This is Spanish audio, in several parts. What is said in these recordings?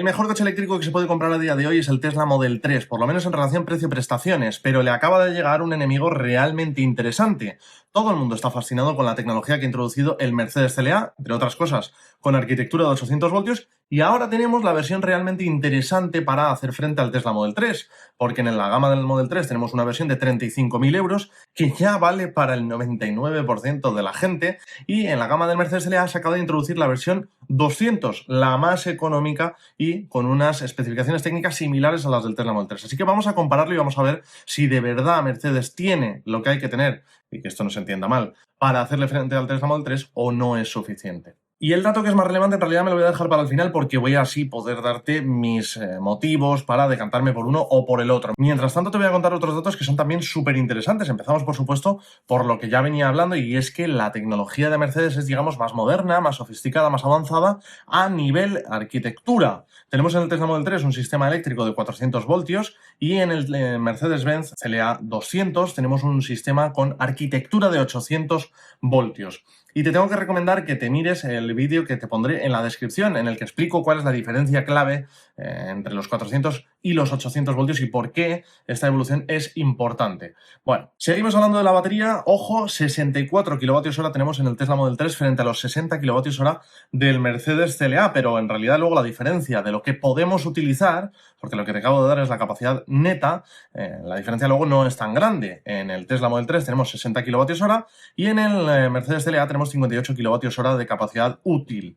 El mejor coche eléctrico que se puede comprar a día de hoy es el Tesla Model 3, por lo menos en relación precio-prestaciones, pero le acaba de llegar un enemigo realmente interesante. Todo el mundo está fascinado con la tecnología que ha introducido el Mercedes CLA, entre otras cosas, con arquitectura de 800 voltios, y ahora tenemos la versión realmente interesante para hacer frente al Tesla Model 3, porque en la gama del Model 3 tenemos una versión de 35.000 euros que ya vale para el 99% de la gente, y en la gama del Mercedes CLA se acaba de introducir la versión 200, la más económica y con unas especificaciones técnicas similares a las del Tesla Model 3. Así que vamos a compararlo y vamos a ver si de verdad Mercedes tiene lo que hay que tener, y que esto no se entienda mal, para hacerle frente al Tesla Model 3 o no es suficiente. Y el dato que es más relevante en realidad me lo voy a dejar para el final porque voy así poder darte mis motivos para decantarme por uno o por el otro. Mientras tanto te voy a contar otros datos que son también súper interesantes. Empezamos por supuesto por lo que ya venía hablando, y es que la tecnología de Mercedes es, digamos, más moderna, más sofisticada, más avanzada a nivel arquitectura. Tenemos en el Tesla Model 3 un sistema eléctrico de 400 voltios y en el Mercedes-Benz CLA 200 tenemos un sistema con arquitectura de 800 voltios. Y te tengo que recomendar que te mires el vídeo que te pondré en la descripción, en el que explico cuál es la diferencia clave entre los 400 y los 800 voltios y por qué esta evolución es importante. Bueno, seguimos hablando de la batería. Ojo, 64 kWh tenemos en el Tesla Model 3 frente a los 60 kWh del Mercedes CLA, pero en realidad luego la diferencia de lo que podemos utilizar, porque lo que te acabo de dar es la capacidad neta, la diferencia luego no es tan grande. En el Tesla Model 3 tenemos 60 kWh y en el Mercedes CLA tenemos 58 kWh de capacidad útil.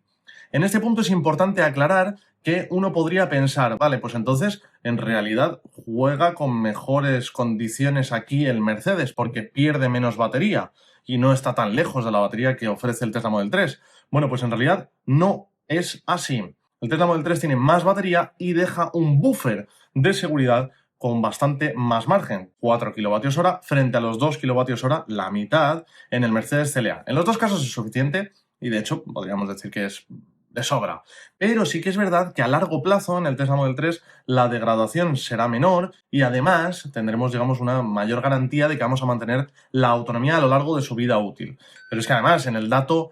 En este punto es importante aclarar que uno podría pensar, vale, pues entonces en realidad juega con mejores condiciones aquí el Mercedes porque pierde menos batería y no está tan lejos de la batería que ofrece el Tesla Model 3. Bueno, pues en realidad no es así. El Tesla Model 3 tiene más batería y deja un buffer de seguridad con bastante más margen, 4 kWh frente a los 2 kWh, la mitad, en el Mercedes CLA. En los dos casos es suficiente y de hecho podríamos decir que es de sobra. Pero sí que es verdad que a largo plazo en el Tesla Model 3 la degradación será menor y además tendremos, digamos, una mayor garantía de que vamos a mantener la autonomía a lo largo de su vida útil. Pero es que además en el dato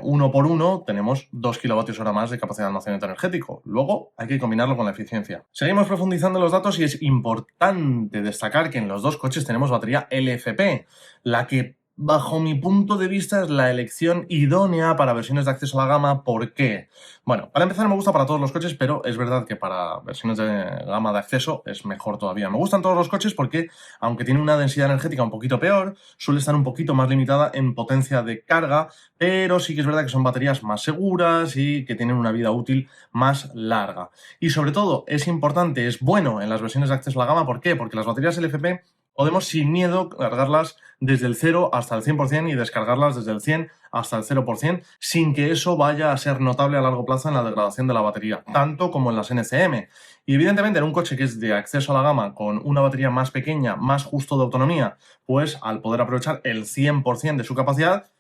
1 por 1 tenemos 2 kWh más de capacidad de almacenamiento energético. Luego hay que combinarlo con la eficiencia. Seguimos profundizando en los datos y es importante destacar que en los dos coches tenemos batería LFP, la que bajo mi punto de vista es la elección idónea para versiones de acceso a la gama. ¿Por qué? Bueno, para empezar me gusta para todos los coches, pero es verdad que para versiones de gama de acceso es mejor todavía. Me gustan todos los coches porque, aunque tiene una densidad energética un poquito peor, suele estar un poquito más limitada en potencia de carga, pero sí que es verdad que son baterías más seguras y que tienen una vida útil más larga. Y sobre todo, es importante, es bueno en las versiones de acceso a la gama. ¿Por qué? Porque las baterías LFP podemos sin miedo cargarlas desde el 0 hasta el 100% y descargarlas desde el 100 hasta el 0% sin que eso vaya a ser notable a largo plazo en la degradación de la batería, tanto como en las NCM. Y evidentemente en un coche que es de acceso a la gama con una batería más pequeña, más justo de autonomía, pues al poder aprovechar el 100% de su capacidad,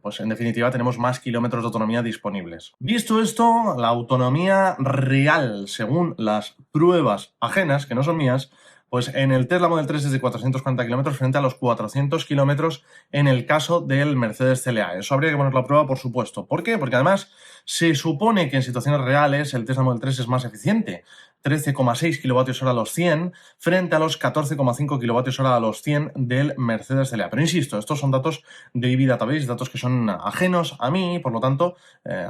pues en definitiva tenemos más kilómetros de autonomía disponibles. Visto esto, la autonomía real, según las pruebas ajenas, que no son mías, pues en el Tesla Model 3 es de 440 kilómetros frente a los 400 kilómetros en el caso del Mercedes CLA. Eso habría que ponerlo a prueba, por supuesto. ¿Por qué? Porque además se supone que en situaciones reales el Tesla Model 3 es más eficiente. 13,6 kWh a los 100 frente a los 14,5 kWh a los 100 del Mercedes CLA. Pero insisto, estos son datos de EV Database, datos que son ajenos a mí y por lo tanto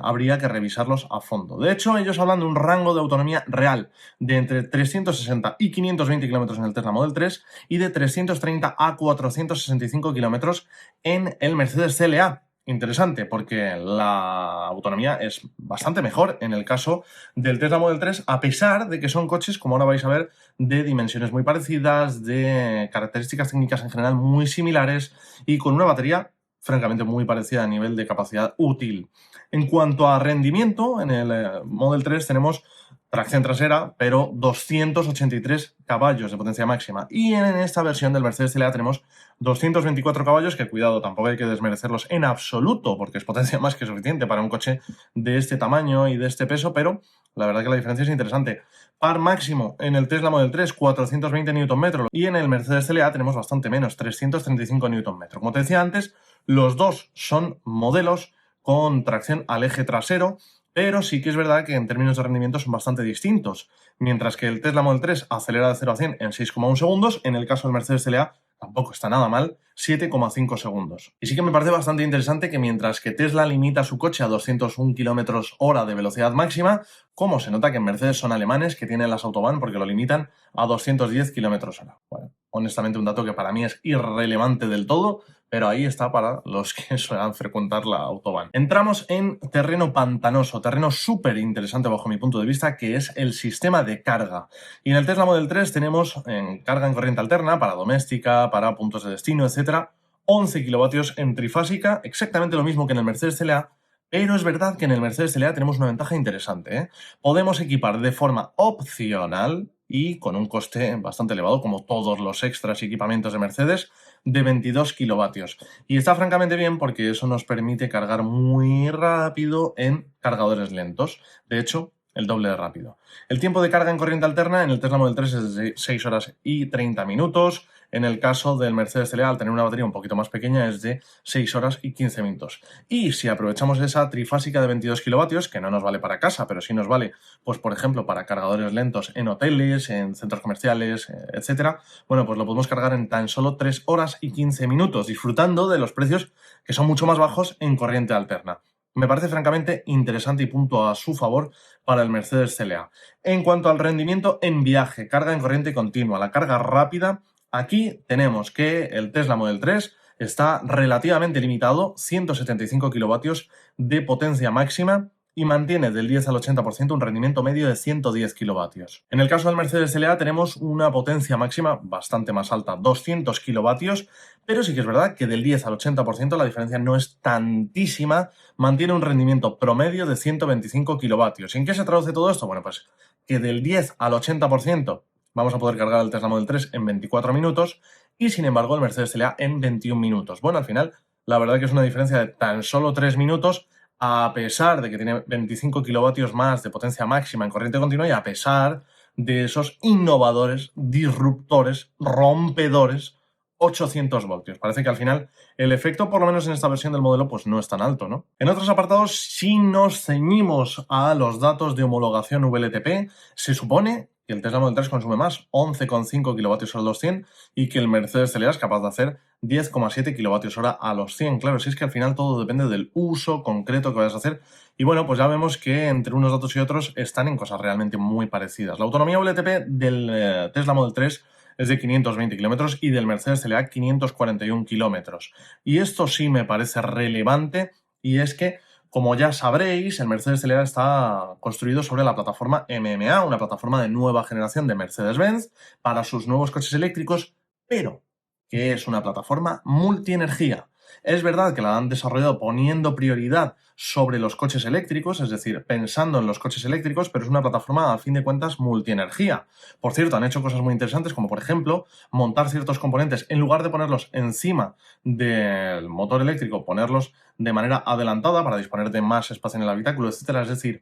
habría que revisarlos a fondo. De hecho, ellos hablan de un rango de autonomía real de entre 360 y 520 km en el Tesla Model 3 y de 330 a 465 km en el Mercedes CLA. Interesante, porque la autonomía es bastante mejor en el caso del Tesla Model 3, a pesar de que son coches, como ahora vais a ver, de dimensiones muy parecidas, de características técnicas en general muy similares y con una batería francamente muy parecida a nivel de capacidad útil. En cuanto a rendimiento, en el Model 3 tenemos tracción trasera, pero 283 caballos de potencia máxima. Y en esta versión del Mercedes CLA tenemos 224 caballos, que cuidado, tampoco hay que desmerecerlos en absoluto, porque es potencia más que suficiente para un coche de este tamaño y de este peso, pero la verdad que la diferencia es interesante. Par máximo en el Tesla Model 3, 420 Nm, y en el Mercedes CLA tenemos bastante menos, 335 Nm. Como te decía antes, los dos son modelos con tracción al eje trasero pero sí que es verdad que en términos de rendimiento son bastante distintos. Mientras que el Tesla Model 3 acelera de 0 a 100 en 6,1 segundos, en el caso del Mercedes CLA tampoco está nada mal, 7,5 segundos. Y sí que me parece bastante interesante que mientras que Tesla limita su coche a 201 km/h de velocidad máxima, como se nota que en Mercedes son alemanes que tienen las Autobahn porque lo limitan a 210 km/h. Bueno, honestamente un dato que para mí es irrelevante del todo, pero ahí está para los que suelen frecuentar la Autobahn. Entramos en terreno pantanoso, terreno súper interesante bajo mi punto de vista, que es el sistema de carga. Y en el Tesla Model 3 tenemos en carga en corriente alterna para doméstica, para puntos de destino, etcétera, 11 kilovatios en trifásica, exactamente lo mismo que en el Mercedes CLA, pero es verdad que en el Mercedes CLA tenemos una ventaja interesante, ¿eh? Podemos equipar de forma opcional y con un coste bastante elevado, como todos los extras y equipamientos de Mercedes, de 22 kilovatios. Y está francamente bien porque eso nos permite cargar muy rápido en cargadores lentos. De hecho, el doble de rápido. El tiempo de carga en corriente alterna en el Tesla Model 3 es de 6 horas y 30 minutos. En el caso del Mercedes CLA, al tener una batería un poquito más pequeña, es de 6 horas y 15 minutos. Y si aprovechamos esa trifásica de 22 kilovatios, que no nos vale para casa, pero sí nos vale, pues por ejemplo, para cargadores lentos en hoteles, en centros comerciales, etcétera, bueno, pues lo podemos cargar en tan solo 3 horas y 15 minutos, disfrutando de los precios que son mucho más bajos en corriente alterna. Me parece francamente interesante y punto a su favor para el Mercedes CLA. En cuanto al rendimiento en viaje, carga en corriente continua, la carga rápida, aquí tenemos que el Tesla Model 3 está relativamente limitado, 175 kilovatios de potencia máxima y mantiene del 10 al 80% un rendimiento medio de 110 kilovatios. En el caso del Mercedes CLA tenemos una potencia máxima bastante más alta, 200 kilovatios, pero sí que es verdad que del 10 al 80% la diferencia no es tantísima, mantiene un rendimiento promedio de 125 kilovatios. ¿Y en qué se traduce todo esto? Bueno, pues que del 10 al 80% vamos a poder cargar el Tesla Model 3 en 24 minutos y sin embargo el Mercedes CLA en 21 minutos. Bueno, al final la verdad que es una diferencia de tan solo 3 minutos, a pesar de que tiene 25 kilovatios más de potencia máxima en corriente continua y a pesar de esos innovadores, disruptores, rompedores 800 voltios. Parece que al final el efecto, por lo menos en esta versión del modelo, pues no es tan alto, ¿no? En otros apartados, si nos ceñimos a los datos de homologación WLTP, se supone que el Tesla Model 3 consume más, 11,5 kilovatios hora a los 100, y que el Mercedes CLA es capaz de hacer 10,7 kilovatios hora a los 100. Claro, si es que al final todo depende del uso concreto que vayas a hacer. Y bueno, pues ya vemos que entre unos datos y otros están en cosas realmente muy parecidas. La autonomía WLTP del Tesla Model 3 es de 520 kilómetros y del Mercedes CLA 541 kilómetros. Y esto sí me parece relevante, y es que, como ya sabréis, el Mercedes CLA está construido sobre la plataforma MMA, una plataforma de nueva generación de Mercedes-Benz para sus nuevos coches eléctricos, pero que es una plataforma multienergía. Es verdad que la han desarrollado poniendo prioridad sobre los coches eléctricos, es decir, pensando en los coches eléctricos, pero es una plataforma, a fin de cuentas, multienergía. Por cierto, han hecho cosas muy interesantes, como por ejemplo, montar ciertos componentes, en lugar de ponerlos encima del motor eléctrico, ponerlos de manera adelantada para disponer de más espacio en el habitáculo, etcétera. Es decir,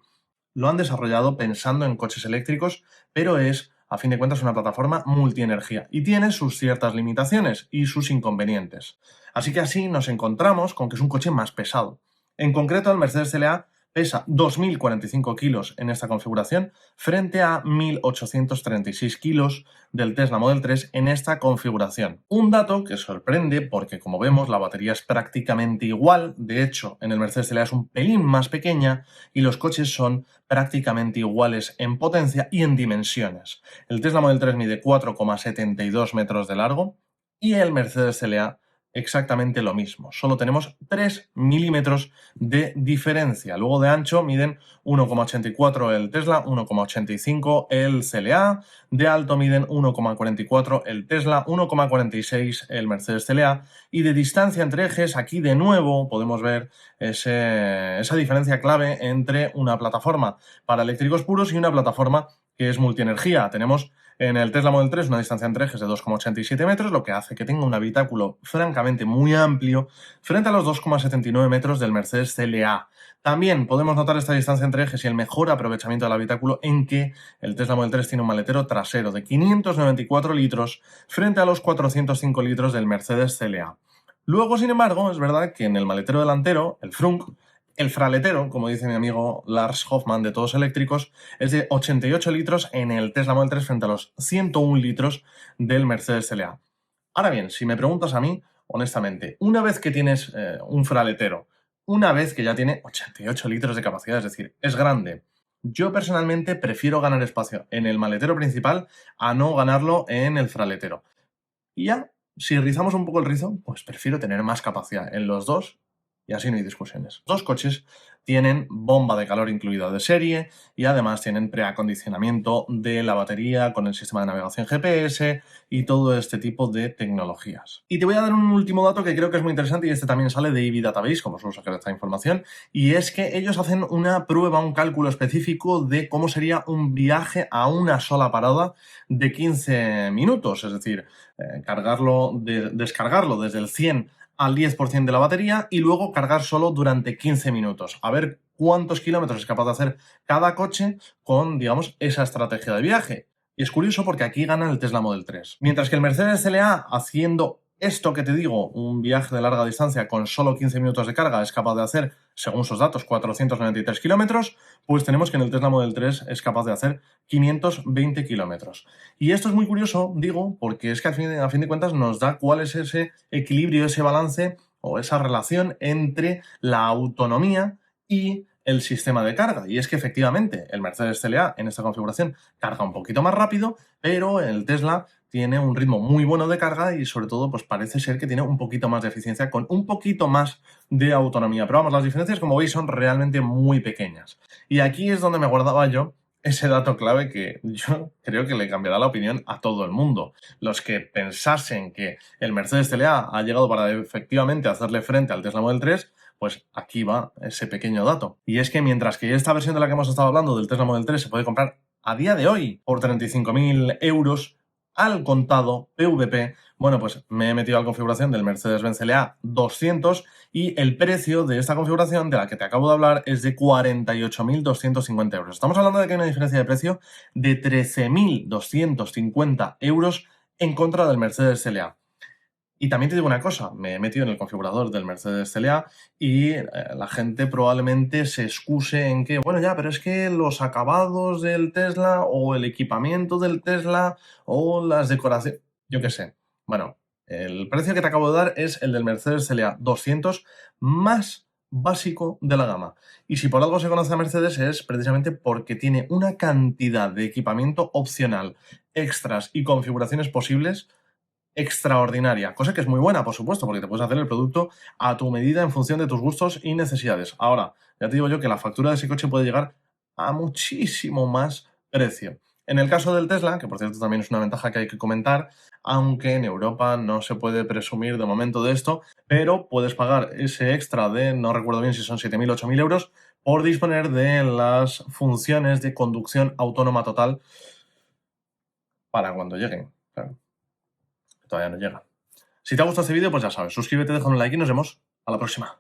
lo han desarrollado pensando en coches eléctricos, pero es, a fin de cuentas, una plataforma multienergía y tiene sus ciertas limitaciones y sus inconvenientes. Así que así nos encontramos con que es un coche más pesado. En concreto, el Mercedes CLA pesa 2.045 kilos en esta configuración frente a 1.836 kilos del Tesla Model 3 en esta configuración. Un dato que sorprende porque, como vemos, la batería es prácticamente igual. De hecho, en el Mercedes CLA es un pelín más pequeña y los coches son prácticamente iguales en potencia y en dimensiones. El Tesla Model 3 mide 4,72 metros de largo y el Mercedes CLA exactamente lo mismo. Solo tenemos 3 milímetros de diferencia. Luego de ancho miden 1,84 el Tesla, 1,85 el CLA. De alto miden 1,44 el Tesla, 1,46 el Mercedes CLA. Y de distancia entre ejes, aquí de nuevo podemos ver esa diferencia clave entre una plataforma para eléctricos puros y una plataforma que es multienergía. Tenemos en el Tesla Model 3 una distancia entre ejes de 2,87 metros, lo que hace que tenga un habitáculo francamente muy amplio frente a los 2,79 metros del Mercedes CLA. También podemos notar esta distancia entre ejes y el mejor aprovechamiento del habitáculo en que el Tesla Model 3 tiene un maletero trasero de 594 litros frente a los 405 litros del Mercedes CLA. Luego, sin embargo, es verdad que en el maletero delantero, el frunk, El fraletero, como dice mi amigo Lars Hoffman de Todos Eléctricos, es de 88 litros en el Tesla Model 3 frente a los 101 litros del Mercedes CLA. Ahora bien, si me preguntas a mí, honestamente, una vez que tienes un fraletero, una vez que ya tiene 88 litros de capacidad, es decir, es grande, yo personalmente prefiero ganar espacio en el maletero principal a no ganarlo en el fraletero. Y ya, si rizamos un poco el rizo, pues prefiero tener más capacidad en los dos y así no hay discusiones. Los dos coches tienen bomba de calor incluida de serie y además tienen preacondicionamiento de la batería con el sistema de navegación GPS y todo este tipo de tecnologías. Y te voy a dar un último dato que creo que es muy interesante y este también sale de EV Database, como suelo sacar esta información, y es que ellos hacen una prueba, un cálculo específico de cómo sería un viaje a una sola parada de 15 minutos, es decir, descargarlo desde el 100 al 10% de la batería y luego cargar solo durante 15 minutos. A ver cuántos kilómetros es capaz de hacer cada coche con, digamos, esa estrategia de viaje. Y es curioso porque aquí gana el Tesla Model 3. Mientras que el Mercedes CLA, haciendo esto que te digo, un viaje de larga distancia con solo 15 minutos de carga, es capaz de hacer, según sus datos, 493 kilómetros, pues tenemos que en el Tesla Model 3 es capaz de hacer 520 kilómetros. Y esto es muy curioso, digo, porque es que a fin de cuentas nos da cuál es ese equilibrio, ese balance o esa relación entre la autonomía y el sistema de carga. Y es que efectivamente el Mercedes CLA en esta configuración carga un poquito más rápido, pero el Tesla tiene un ritmo muy bueno de carga y sobre todo pues parece ser que tiene un poquito más de eficiencia con un poquito más de autonomía. Pero vamos, las diferencias como veis son realmente muy pequeñas. Y aquí es donde me guardaba yo ese dato clave que yo creo que le cambiará la opinión a todo el mundo. Los que pensasen que el Mercedes CLA ha llegado para efectivamente hacerle frente al Tesla Model 3, pues aquí va ese pequeño dato. Y es que mientras que esta versión de la que hemos estado hablando del Tesla Model 3 se puede comprar a día de hoy por 35.000 euros al contado PVP, bueno, pues me he metido a la configuración del Mercedes-Benz CLA 200 y el precio de esta configuración de la que te acabo de hablar es de 48.250 euros. Estamos hablando de que hay una diferencia de precio de 13.250 euros en contra del Mercedes CLA. Y también te digo una cosa, me he metido en el configurador del Mercedes CLA y la gente probablemente se excuse en que, bueno, ya, pero es que los acabados del Tesla o el equipamiento del Tesla o las decoraciones, yo qué sé. Bueno, el precio que te acabo de dar es el del Mercedes CLA 200 más básico de la gama. Y si por algo se conoce a Mercedes es precisamente porque tiene una cantidad de equipamiento opcional, extras y configuraciones posibles extraordinaria, cosa que es muy buena, por supuesto, porque te puedes hacer el producto a tu medida en función de tus gustos y necesidades. Ahora, ya te digo yo que la factura de ese coche puede llegar a muchísimo más precio. En el caso del Tesla, que por cierto también es una ventaja que hay que comentar, aunque en Europa no se puede presumir de momento de esto, pero puedes pagar ese extra de, no recuerdo bien si son 7.000 o 8.000 euros, por disponer de las funciones de conducción autónoma total para cuando lleguen. Claro, todavía no llega. Si te ha gustado este vídeo, pues ya sabes, suscríbete, deja un like y nos vemos a la próxima.